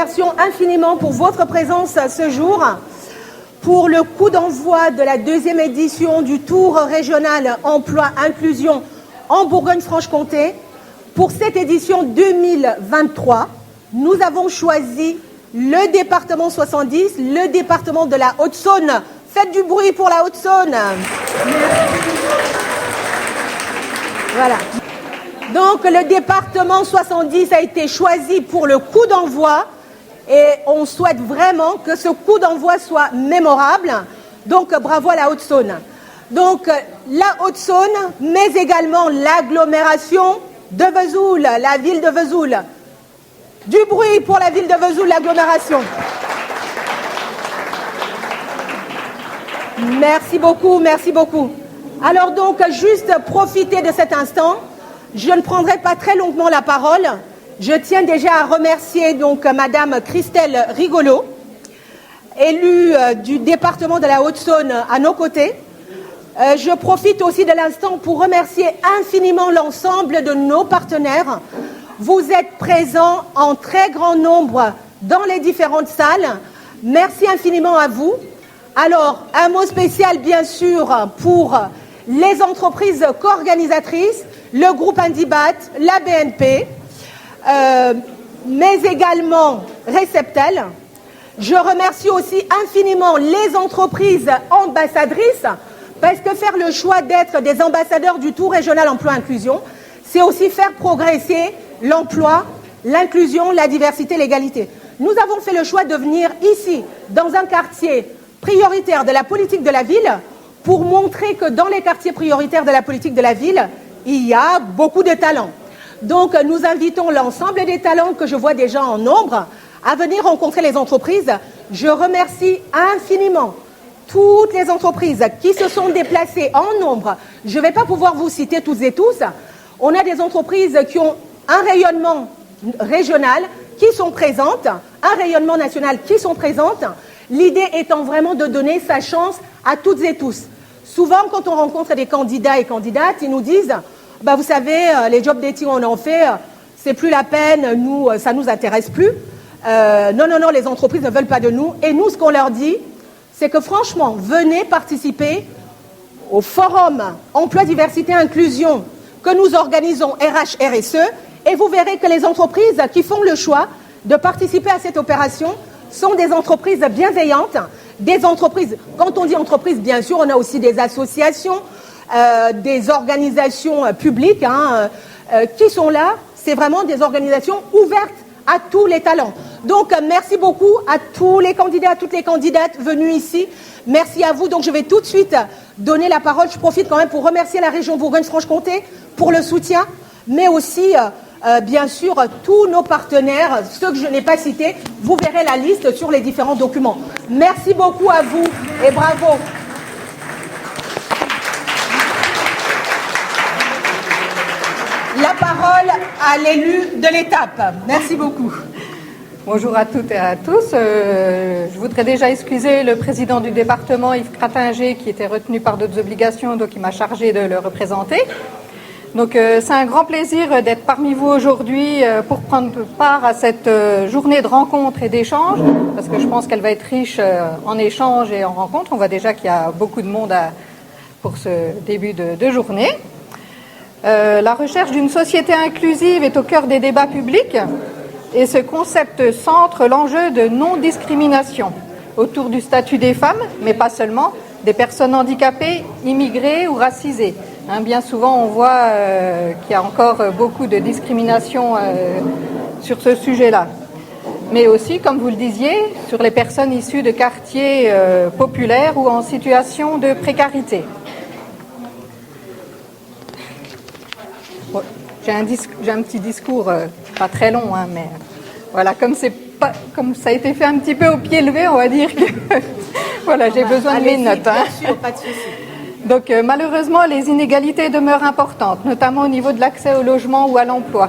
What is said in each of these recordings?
remercions infiniment pour votre présence ce jour, pour le coup d'envoi de la 2e édition du Tour régional Emploi Inclusion en Bourgogne-Franche-Comté. Pour cette édition 2023, nous avons choisi le département 70, le département de la Haute-Saône. Faites du bruit pour la Haute-Saône. Voilà. Donc le département 70 a été choisi pour le coup d'envoi et on souhaite vraiment que ce coup d'envoi soit mémorable. Donc bravo à la Haute-Saône. Donc la Haute-Saône, mais également l'agglomération de Vesoul, la ville de Vesoul. Du bruit pour la ville de Vesoul, l'agglomération. Merci beaucoup, merci beaucoup. Alors donc, juste profiter de cet instant. Je ne prendrai pas très longuement la parole. Je tiens déjà à remercier donc Madame Christelle Rigolo, élue du département de la Haute-Saône à nos côtés. Je profite aussi de l'instant pour remercier infiniment l'ensemble de nos partenaires. Vous êtes présents en très grand nombre dans les différentes salles. Merci infiniment à vous. Alors, un mot spécial, bien sûr, pour les entreprises co-organisatrices, le groupe Indibat, la BNP, mais également Receptel. Je remercie aussi infiniment les entreprises ambassadrices, parce que faire le choix d'être des ambassadeurs du Tour régional Emploi Inclusion, c'est aussi faire progresser l'emploi, l'inclusion, la diversité, l'égalité. Nous avons fait le choix de venir ici, dans un quartier prioritaire de la politique de la ville, pour montrer que dans les quartiers prioritaires de la politique de la ville, il y a beaucoup de talents. Donc, nous invitons l'ensemble des talents que je vois déjà en nombre à venir rencontrer les entreprises. Je remercie infiniment toutes les entreprises qui se sont déplacées en nombre. Je ne vais pas pouvoir vous citer toutes et tous. On a des entreprises qui ont un rayonnement régional, qui sont présentes, un rayonnement national qui sont présentes. L'idée étant vraiment de donner sa chance à toutes et tous. Souvent, quand on rencontre des candidats et candidates, ils nous disent vous savez, les job dating, on en fait, c'est plus la peine, nous, ça ne nous intéresse plus. Non, les entreprises ne veulent pas de nous. Et nous, ce qu'on leur dit, c'est que franchement, venez participer au forum Emploi, Diversité, Inclusion que nous organisons RH, RSE, et vous verrez que les entreprises qui font le choix de participer à cette opération sont des entreprises bienveillantes, des entreprises, quand on dit entreprises, bien sûr, on a aussi des associations, des organisations publiques qui sont là. C'est vraiment des organisations ouvertes à tous les talents. Donc, merci beaucoup à tous les candidats, à toutes les candidates venues ici. Merci à vous. Donc, je vais tout de suite donner la parole. Je profite quand même pour remercier la région Bourgogne-Franche-Comté pour le soutien, mais aussi, bien sûr, tous nos partenaires, ceux que je n'ai pas cités. Vous verrez la liste sur les différents documents. Merci beaucoup à vous et bravo. La parole à l'élu de l'étape. Merci beaucoup. Bonjour à toutes et à tous. Je voudrais déjà excuser le président du département, Yves Cratinger, qui était retenu par d'autres obligations, donc il m'a chargé de le représenter. Donc c'est un grand plaisir d'être parmi vous aujourd'hui pour prendre part à cette journée de rencontres et d'échanges, parce que je pense qu'elle va être riche en échanges et en rencontres. On voit déjà qu'il y a beaucoup de monde pour ce début de journée. La recherche d'une société inclusive est au cœur des débats publics et ce concept centre l'enjeu de non-discrimination autour du statut des femmes, mais pas seulement, des personnes handicapées, immigrées ou racisées. Bien souvent, on voit qu'il y a encore beaucoup de discrimination sur ce sujet-là. Mais aussi, comme vous le disiez, sur les personnes issues de quartiers populaires ou en situation de précarité. J'ai un petit discours, pas très long, mais voilà, comme ça a été fait un petit peu au pied levé, on va dire que voilà, j'ai besoin de mes notes. Bien sûr, pas de souci. Donc malheureusement, les inégalités demeurent importantes, notamment au niveau de l'accès au logement ou à l'emploi.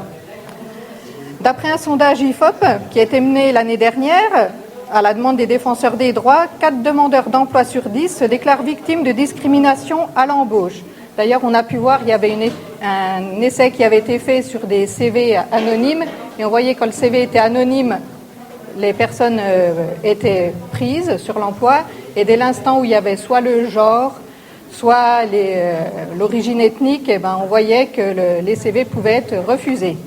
D'après un sondage IFOP qui a été mené l'année dernière, à la demande des défenseurs des droits, 4 demandeurs d'emploi sur 10 se déclarent victimes de discrimination à l'embauche. D'ailleurs, on a pu voir, il y avait un essai qui avait été fait sur des CV anonymes, et on voyait quand le CV était anonyme, les personnes étaient prises sur l'emploi, et dès l'instant où il y avait soit le genre, soit l'origine ethnique, on voyait que les CV pouvaient être refusés.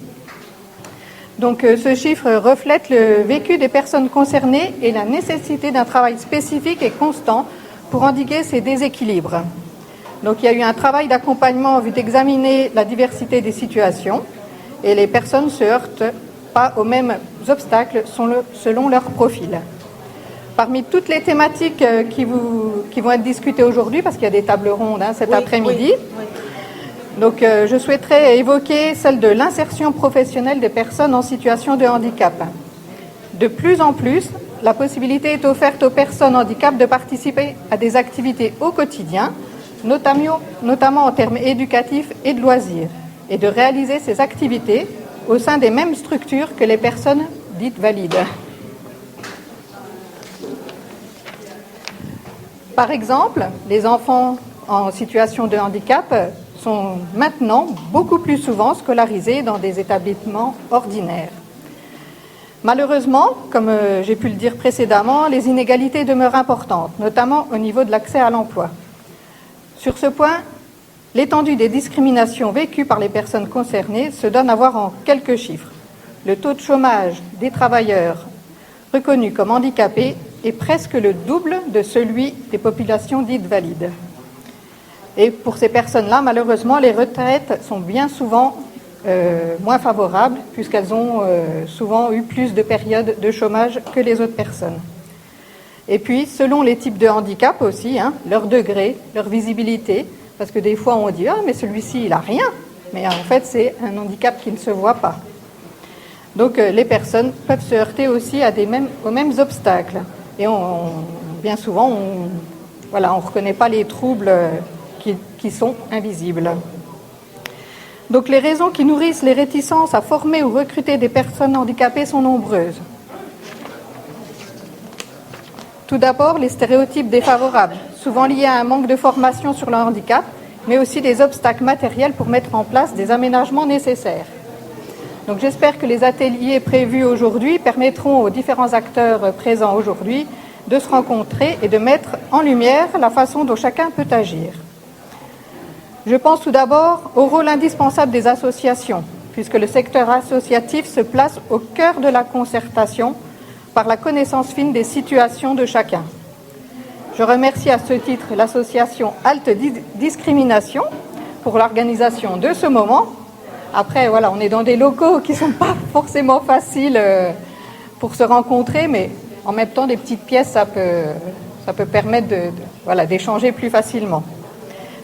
Donc ce chiffre reflète le vécu des personnes concernées et la nécessité d'un travail spécifique et constant pour endiguer ces déséquilibres. Donc il y a eu un travail d'accompagnement en vue d'examiner la diversité des situations, et les personnes ne se heurtent pas aux mêmes obstacles selon leur profil. Parmi toutes les thématiques qui vont être discutées aujourd'hui, parce qu'il y a des tables rondes cet après-midi, donc je souhaiterais évoquer celle de l'insertion professionnelle des personnes en situation de handicap. De plus en plus, la possibilité est offerte aux personnes handicap de participer à des activités au quotidien, notamment en termes éducatifs et de loisirs, et de réaliser ces activités au sein des mêmes structures que les personnes dites valides. Par exemple, les enfants en situation de handicap sont maintenant beaucoup plus souvent scolarisés dans des établissements ordinaires. Malheureusement, comme j'ai pu le dire précédemment, les inégalités demeurent importantes, notamment au niveau de l'accès à l'emploi. Sur ce point, l'étendue des discriminations vécues par les personnes concernées se donne à voir en quelques chiffres. Le taux de chômage des travailleurs reconnus comme handicapés est presque le double de celui des populations dites valides. Et pour ces personnes-là, malheureusement, les retraites sont bien souvent moins favorables, puisqu'elles ont souvent eu plus de périodes de chômage que les autres personnes. Et puis, selon les types de handicap aussi, leur degré, leur visibilité, parce que des fois on dit « Ah, mais celui-ci, il n'a rien », mais en fait, c'est un handicap qui ne se voit pas. Donc, les personnes peuvent se heurter aussi aux mêmes obstacles. Et bien souvent, on ne reconnaît pas les troubles qui sont invisibles. Donc, les raisons qui nourrissent les réticences à former ou recruter des personnes handicapées sont nombreuses. Tout d'abord, les stéréotypes défavorables, souvent liés à un manque de formation sur le handicap, mais aussi des obstacles matériels pour mettre en place des aménagements nécessaires. Donc j'espère que les ateliers prévus aujourd'hui permettront aux différents acteurs présents aujourd'hui de se rencontrer et de mettre en lumière la façon dont chacun peut agir. Je pense tout d'abord au rôle indispensable des associations, puisque le secteur associatif se place au cœur de la concertation par la connaissance fine des situations de chacun. Je remercie à ce titre l'association Halte Discrimination pour l'organisation de ce moment. Après, on est dans des locaux qui ne sont pas forcément faciles pour se rencontrer, mais en même temps, des petites pièces, ça peut permettre d'échanger plus facilement.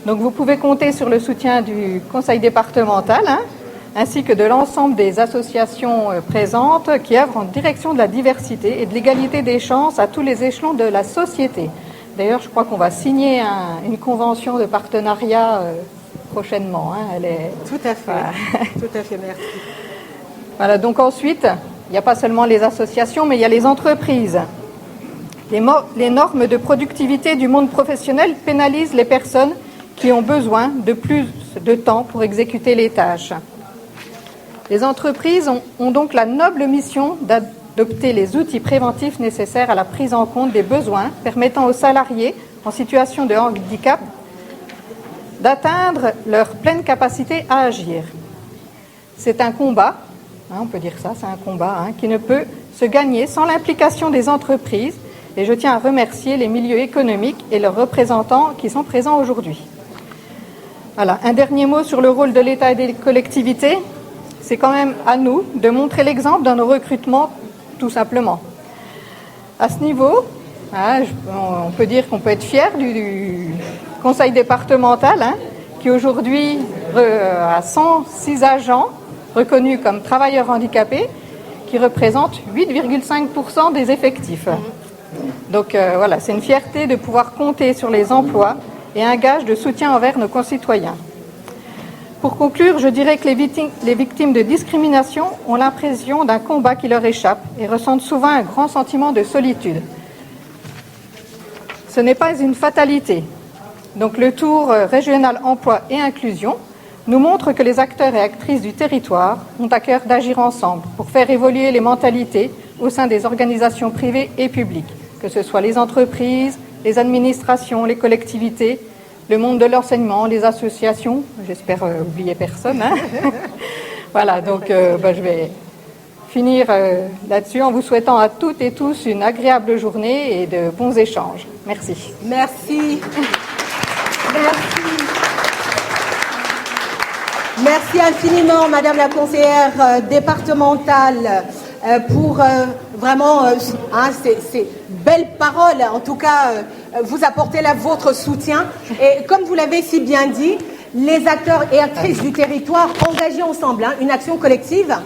Donc, vous pouvez compter sur le soutien du conseil départemental, ainsi que de l'ensemble des associations présentes qui œuvrent en direction de la diversité et de l'égalité des chances à tous les échelons de la société. D'ailleurs, je crois qu'on va signer une convention de partenariat prochainement. Elle est... Tout à fait, tout à fait, merci. Voilà, donc ensuite, il n'y a pas seulement les associations, mais il y a les entreprises. Les normes de productivité du monde professionnel pénalisent les personnes qui ont besoin de plus de temps pour exécuter les tâches. Les entreprises ont donc la noble mission d'adopter les outils préventifs nécessaires à la prise en compte des besoins permettant aux salariés en situation de handicap d'atteindre leur pleine capacité à agir. C'est un combat, on peut dire ça, c'est un combat qui ne peut se gagner sans l'implication des entreprises, et je tiens à remercier les milieux économiques et leurs représentants qui sont présents aujourd'hui. Voilà, un dernier mot sur le rôle de l'État et des collectivités. C'est quand même à nous de montrer l'exemple dans nos recrutements, tout simplement. À ce niveau, on peut dire qu'on peut être fier du conseil départemental, qui aujourd'hui a 106 agents reconnus comme travailleurs handicapés, qui représentent 8,5% des effectifs. Donc c'est une fierté de pouvoir compter sur les emplois et un gage de soutien envers nos concitoyens. Pour conclure, je dirais que les victimes de discrimination ont l'impression d'un combat qui leur échappe et ressentent souvent un grand sentiment de solitude. Ce n'est pas une fatalité. Donc le Tour régional emploi et inclusion nous montre que les acteurs et actrices du territoire ont à cœur d'agir ensemble pour faire évoluer les mentalités, au sein des organisations privées et publiques, que ce soit les entreprises, les administrations, les collectivités, le monde de l'enseignement, les associations, j'espère oublier personne. Hein. Voilà, donc je vais finir là-dessus en vous souhaitant à toutes et tous une agréable journée et de bons échanges. Merci. Merci. Merci. Merci infiniment, Madame la conseillère départementale, pour vraiment ces belles paroles. En tout cas, vous apportez là votre soutien. Et comme vous l'avez si bien dit, les acteurs et actrices du territoire engagés ensemble, une action collective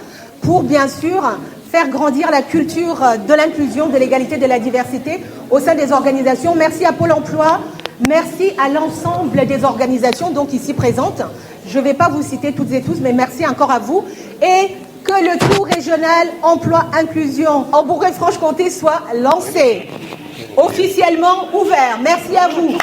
pour, bien sûr, faire grandir la culture de l'inclusion, de l'égalité, de la diversité au sein des organisations. Merci à Pôle emploi, merci à l'ensemble des organisations donc ici présentes. Je ne vais pas vous citer toutes et tous, mais merci encore à vous. Et que le tour régional emploi-inclusion en Bourgogne-Franche-Comté soit lancé, officiellement ouvert. Merci à vous.